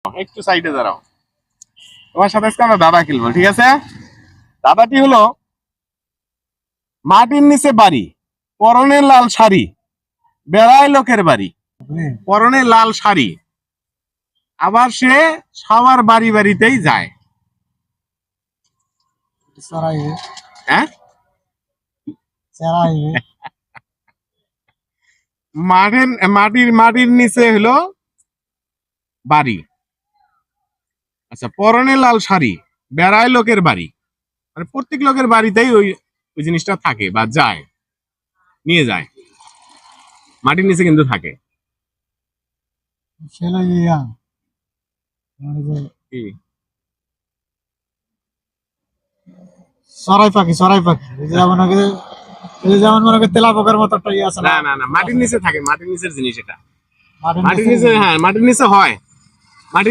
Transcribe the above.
একটু সাইডে দাঁড়াও। তোমার সাথে আজকে আমরা দাদা খেলবো, ঠিক আছে? দাদাটি হলো মাটির নিচে বাড়ি, পরনে লাল শাড়ি, বেড়ায় লোকের বাড়ি। পরনে লাল শাড়ি, আবার সে সবার বাড়ি বাড়িতেই যায়। হ্যাঁ, মাটির নিচে হলো বাড়ি। আচ্ছা, পরনে লাল শাড়ি, বেড়ায় লোকের বাড়ি, মানে প্রত্যেক লোকের বাড়িতেই ওই ওই জিনিসটা থাকে বা যায়, নিয়ে যায়। মাটির নিচে কিন্তু থাকে। কি? সরাই পাখি যেমন মনে করি তেলা পোকার মতো একটা ইয়ে আছে না না না, মাটির নিচে থাকে, মাটির নিচের জিনিস এটা। মাটির মাটির নিচে নিচে, হ্যাঁ মাটির নিচে হয়। মাটির